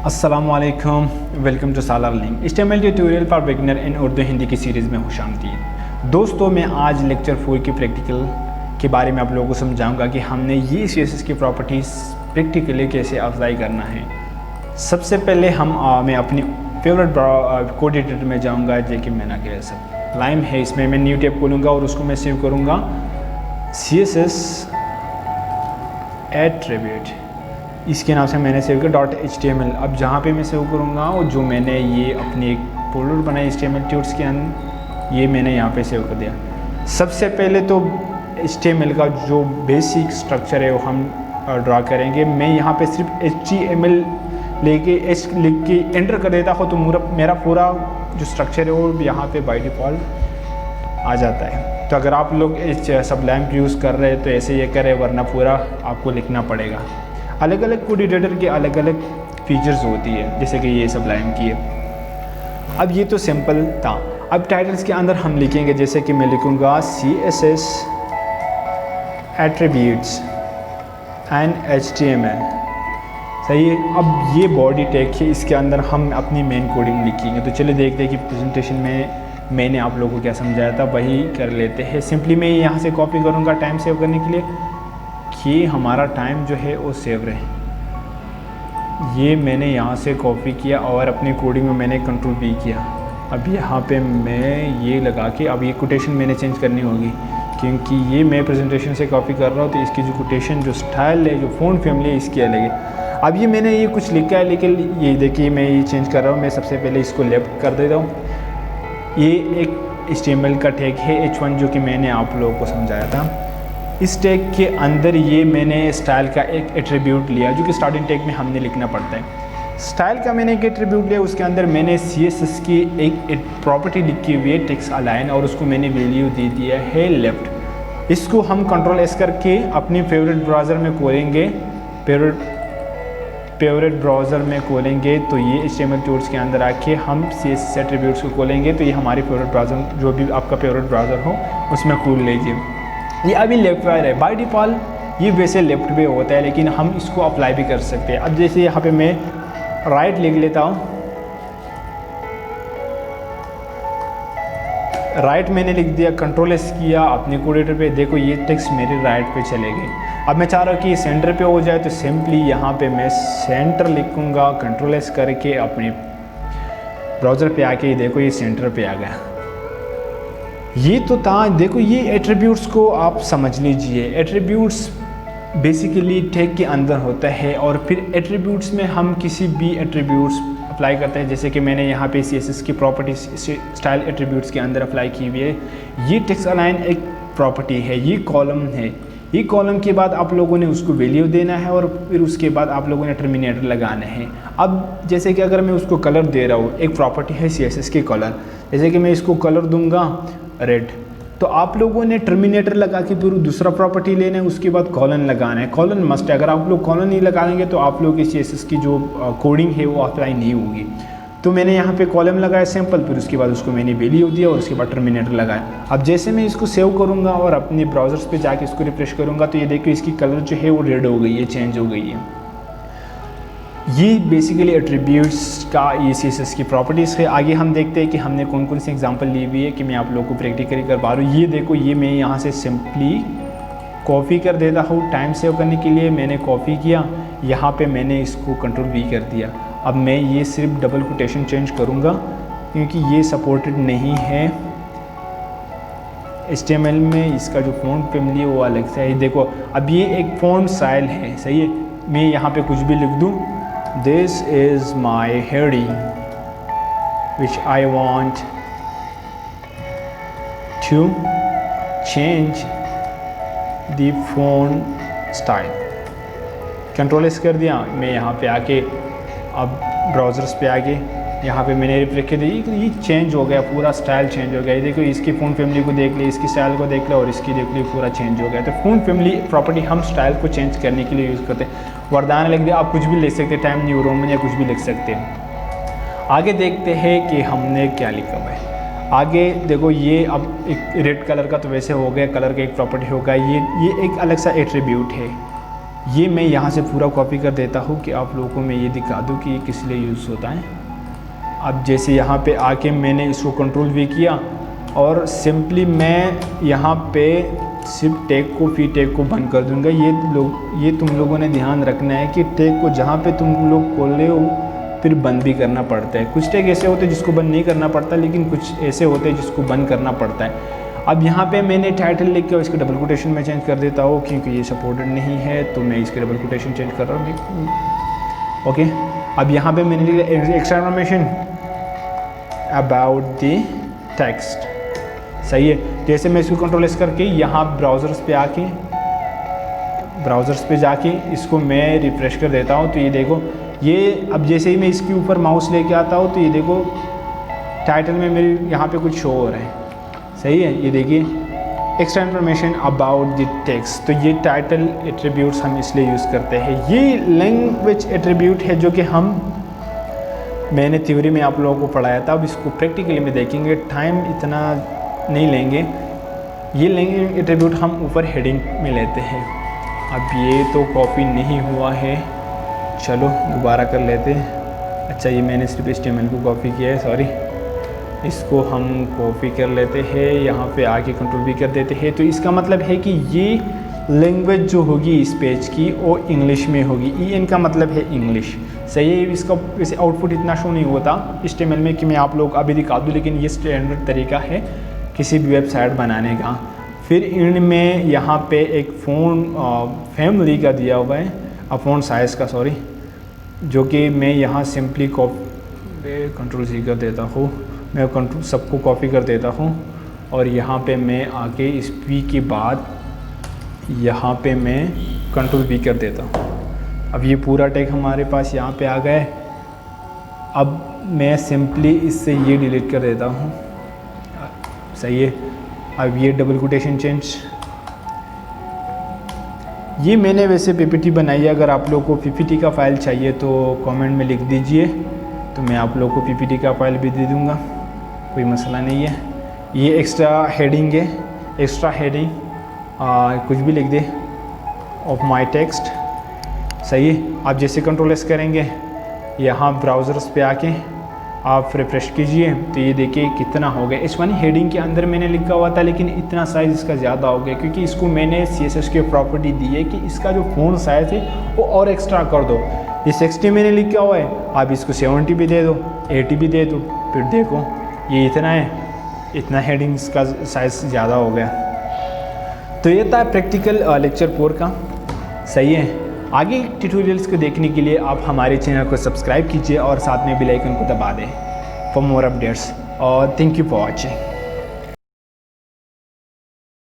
अस्सलामुअलैकुम, welcome to Salar link HTML tutorial for beginner in Urdu Hindi की series में खुशामदीद। दोस्तों, मैं आज लेक्चर 4 की प्रैक्टिकल के बारे में आप लोगों को समझाऊंगा कि हमने ये CSS की प्रॉपर्टीज़ प्रैक्टिकली कैसे अप्लाई करना है। सबसे पहले मैं अपनी फेवरेट कोड एडिटर में जाऊँगा, जो कि मैंने क्या सब लाइम है। इसमें मैं न्यू टैब खोलूँगा और उसको मैं सेव करूँगा CSS एट्रीब्यूट, इसके नाम से मैंने सेव किया .html। अब जहाँ पे मैं सेव करूँगा और जो मैंने ये अपनी एक फोल्डर बनाई HTML ट्यूट्स के अंदर, ये मैंने यहाँ पे सेव कर दिया। सबसे पहले तो HTML का जो बेसिक स्ट्रक्चर है वो हम ड्रा करेंगे। मैं यहाँ पे सिर्फ HTML लेके H लिख के एंटर कर देता हूँ तो मेरा पूरा जो स्ट्रक्चर है वो यहाँ पे बाय डिफ़ॉल्ट आ जाता है। तो अगर आप लोग सबलाइम यूज़ कर रहे हैं तो ऐसे ये करें, वरना पूरा आपको लिखना पड़ेगा। अलग अलग कोड एडिटर के अलग अलग फीचर्स होती है, जैसे कि ये सबलाइम की है। अब ये तो सिंपल था। अब टाइटल्स के अंदर हम लिखेंगे, जैसे कि मैं लिखूँगा CSS एट्रीब्यूट्स एंड HTML, सही है। अब ये बॉडी टैग है, इसके अंदर हम अपनी मेन कोडिंग लिखेंगे। तो चलिए देखते हैं कि प्रेजेंटेशन में मैंने आप लोगों को क्या समझाया था, वही कर लेते हैं। सिंपली मैं यहाँ से कॉपी करूँगा टाइम सेव करने के लिए, कि हमारा टाइम जो है वो सेव रहे। ये मैंने यहाँ से कॉपी किया और अपनी कोडिंग में मैंने कंट्रोल V किया। अब यहाँ पे मैं ये लगा के, अब ये कोटेशन मैंने चेंज करनी होगी, क्योंकि ये मैं प्रेजेंटेशन से कॉपी कर रहा हूँ, तो इसकी जो कोटेशन, जो स्टाइल है, जो फ़ॉन्ट फैमिली है, इसकी अलग है। अब ये मैंने ये कुछ लिखा है, लेकिन ये देखिए मैं ये चेंज कर रहा हूँ। मैं सबसे पहले इसको लेफ्ट कर देता हूँ। ये एक HTML का टैग है H1, जो कि मैंने आप लोगों को समझाया था। इस टैग के अंदर ये मैंने स्टाइल का एक एट्रीब्यूट लिया, जो कि स्टार्टिंग टैग में हमने लिखना पड़ता है। स्टाइल का मैंने एक एट्रीब्यूट लिया, उसके अंदर मैंने CSS की एक प्रॉपर्टी लिखी हुई है टेक्स्ट अलाइन, और उसको मैंने वैल्यू दे दिया है लेफ्ट। इसको हम कंट्रोल S करके अपनी फेवरेट ब्राउज़र में खोलेंगे। फेवरेट ब्राउज़र में खोलेंगे तो ये HTML ट्यूट्स के अंदर आके हम CSS एट्रीब्यूट्स को खोलेंगे, तो ये हमारी फेवरेट ब्राउज़र, जो भी आपका फेवरेट ब्राउज़र हो उसमें खोल लीजिए। ये अभी लेफ्ट वायर है, बाय डिफ़ॉल्ट ये वैसे लेफ्ट पे होता है, लेकिन हम इसको अप्लाई भी कर सकते हैं। अब जैसे यहाँ पे मैं राइट लिख लेता हूँ, राइट मैंने लिख दिया, कंट्रोल S किया अपने कोड एडिटर पे, देखो ये टेक्स्ट मेरे राइट पे चले गए। अब मैं चाह रहा हूँ कि सेंटर पे हो जाए, तो सिंपली यहाँ पे मैं सेंटर लिखूँगा, कंट्रोल S करके अपने ब्राउज़र पे आके, देखो ये सेंटर पे आ गया। ये तो था। देखो ये एट्रीब्यूट्स को आप समझ लीजिए। एट्रीब्यूट्स बेसिकली टैग के अंदर होता है, और फिर एट्रीब्यूट्स में हम किसी भी एट्रीब्यूट्स अप्लाई करते हैं। जैसे कि मैंने यहाँ पे CSS की प्रॉपर्टीज स्टाइल एट्रीब्यूट्स के अंदर अप्लाई की हुई है। ये टेक्स्ट अलाइन एक प्रॉपर्टी है, ये कॉलम है। ये कॉलम के बाद आप लोगों ने उसको वैल्यू देना है, और फिर उसके बाद आप लोगों ने टर्मिनेटर लगाना है। अब जैसे कि अगर मैं उसको कलर दे रहा हूँ, एक प्रॉपर्टी है CSS के कलर, जैसे कि मैं इसको कलर दूंगा रेड, तो आप लोगों ने टर्मिनेटर लगा के फिर दूसरा प्रॉपर्टी लेना है, उसके बाद कॉलन लगाना है। कॉलन मस्ट है, अगर आप लोग कॉलन नहीं लगाएंगे तो आप लोग की CSS की जो कोडिंग है वो अप्लाई नहीं होगी। तो मैंने यहाँ पे कॉलम लगाया सिंपल, फिर उसके बाद उसको मैंने वैल्यू दिया और उसके बाद टर्मिनेटर लगाया। अब जैसे मैं इसको सेव करूँगा और अपने ब्राउज़र्स पे जाके इसको रिफ्रेश करूँगा, तो ये देखिए इसकी कलर जो है वो रेड हो गई है, चेंज हो गई है। ये बेसिकली एट्रीब्यूट्स का ये CSS की प्रॉपर्टीज़ है। आगे हम देखते हैं कि हमने कौन कौन सी एग्जांपल ली हुई है, कि मैं आप लोगों को प्रैक्टिकली कर पा रहा हूँ। ये देखो, ये मैं यहाँ से सिंपली कॉपी कर देता हूँ। टाइम सेव करने के लिए मैंने कॉपी किया, यहाँ पे मैंने इसको कंट्रोल V कर दिया। अब मैं ये सिर्फ डबल कोटेशन चेंज करूँगा, क्योंकि ये सपोर्टेड नहीं है HTML में। इसका जो फ़ॉन्ट फैमिली है वो अलग से है। देखो अब ये एक फ़ॉन्ट स्टाइल है, सही है। मैं यहाँ पे कुछ भी लिख दूँ, This is my heading which I want to change the font style। Control S कर दिया। मैं यहाँ पे आके, अब ब्राउज़र्स पे आके यहाँ पे मैंने रिफ्रेश कर दिया, ये चेंज हो गया, पूरा स्टाइल चेंज हो गया। ये देखो इसकी फ़ॉन्ट फैमिली को देख ले, इसकी स्टाइल को देख लो, और इसकी देख लो, पूरा चेंज हो गया। तो फ़ॉन्ट फैमिली प्रॉपर्टी हम स्टाइल को चेंज करने के लिए यूज़ करते हैं। वरदान लिख दिया, आप कुछ भी लिख सकते हैं, टाइम न्यू रोमन या कुछ भी लिख सकते हैं। आगे देखते हैं कि हमने क्या लिखा हुआ है। आगे देखो, ये अब एक रेड कलर का तो वैसे हो गया, कलर का एक प्रॉपर्टी होगा। ये एक अलग सा एट्रीब्यूट है, ये मैं यहाँ से पूरा कॉपी कर देता हूँ कि आप लोगों को मैं ये दिखा दूँ कि ये किस लिए यूज़ होता है। अब जैसे यहाँ पे आके मैंने इसको कंट्रोल V किया और सिंपली मैं यहाँ पे सिर्फ टैग को फी टैग को बंद कर दूंगा। ये तुम लोगों ने ध्यान रखना है कि टैग को जहाँ पे तुम लोग खोले हो फिर बंद भी करना पड़ता है। कुछ टैग ऐसे होते हैं जिसको बंद नहीं करना पड़ता, लेकिन कुछ ऐसे होते हैं जिसको बंद करना पड़ता है। अब यहाँ पे मैंने टाइटल लिख के इसके डबल कोटेशन में चेंज कर देता हूँ, क्योंकि ये सपोर्टेड नहीं है तो मैं इसके डबल कोटेशन चेंज कर रहा हूँ। ओके, अब यहाँ पे मैंने लिखा extra information about the text. सही है। जैसे मैं इसको कंट्रोल एस करके यहाँ ब्राउज़र्स पे जाके इसको मैं रिफ्रेश कर देता हूँ, तो ये देखो ये अब जैसे ही मैं इसके ऊपर माउस लेके आता हूँ तो ये देखो टाइटल में मेरे यहाँ पे कुछ शो हो रहा है। सही है। ये देखिए extra information about the text. तो ये टाइटल एट्रीब्यूट्स हम इसलिए यूज़ करते हैं। ये लैंग्वेज एट्रीब्यूट है जो कि मैंने थ्योरी में आप लोगों को पढ़ाया था। अब इसको प्रैक्टिकली में देखेंगे, टाइम इतना नहीं लेंगे। ये लैंग्वेज एट्रीब्यूट हम ऊपर हेडिंग में लेते हैं। अब ये तो कॉपी नहीं हुआ है, चलो दोबारा कर लेते हैं। अच्छा, ये मैंने सिर्फ HTML को कॉपी किया है, सॉरी। इसको हम कॉपी कर लेते हैं, यहाँ पे आके कंट्रोल V कर देते हैं। तो इसका मतलब है कि ये लैंग्वेज जो होगी इस पेज की वो इंग्लिश में होगी। EN का मतलब है इंग्लिश। सही है। इसका वैसे आउटपुट इतना शो नहीं होता HTML में कि मैं आप लोग अभी दिखा दूँ, लेकिन ये स्टैंडर्ड तरीका है किसी भी वेबसाइट बनाने का। फिर इनमें यहाँ पे एक फैमिली का दिया हुआ है, फ़ॉन्ट साइज़ का, सॉरी, जो कि मैं यहाँ सिंपली कंट्रोल C कर देता हूँ। मैं कंट्रोल सबको कॉपी कर देता हूँ और यहाँ पे मैं आके इस P के बाद यहाँ पे मैं कंट्रोल V कर देता हूँ। अब ये पूरा टैग हमारे पास यहाँ पे आ गया है। अब मैं सिंपली इससे ये डिलीट कर देता हूँ। सही है। अब ये डबल कोटेशन चेंज, ये मैंने वैसे PPT बनाई है। अगर आप लोगों को PPT का फ़ाइल चाहिए तो कमेंट में लिख दीजिए, तो मैं आप लोगों को PPT का फ़ाइल भी दे दूँगा, कोई मसला नहीं है। ये एक्स्ट्रा हेडिंग है, एक्स्ट्रा हेडिंग कुछ भी लिख दे ऑफ माय टेक्स्ट। सही है। आप जैसे कंट्रोल एस करेंगे, यहाँ ब्राउज़र्स पे आके आप रिफ्रेश कीजिए तो ये देखिए कितना हो गया। H1 हेडिंग के अंदर मैंने लिखा हुआ था, लेकिन इतना साइज़ इसका ज़्यादा हो गया क्योंकि इसको मैंने CSS की प्रॉपर्टी दी है कि इसका जो फ़ॉन्ट साइज़ है वो और एक्स्ट्रा कर दो। ये 60 मैंने लिखा हुआ है, आप इसको 70 भी दे दो, 80 भी दे दो, फिर देखो ये इतना है, इतना हेडिंग्स का साइज़ ज़्यादा हो गया। तो ये था प्रैक्टिकल लेक्चर 4 का। सही है। आगे ट्यूटोरियल्स को देखने के लिए आप हमारे चैनल को सब्सक्राइब कीजिए और साथ में बेल आइकन को दबा दें फॉर मोर अपडेट्स। और थैंक यू फॉर वॉचिंग।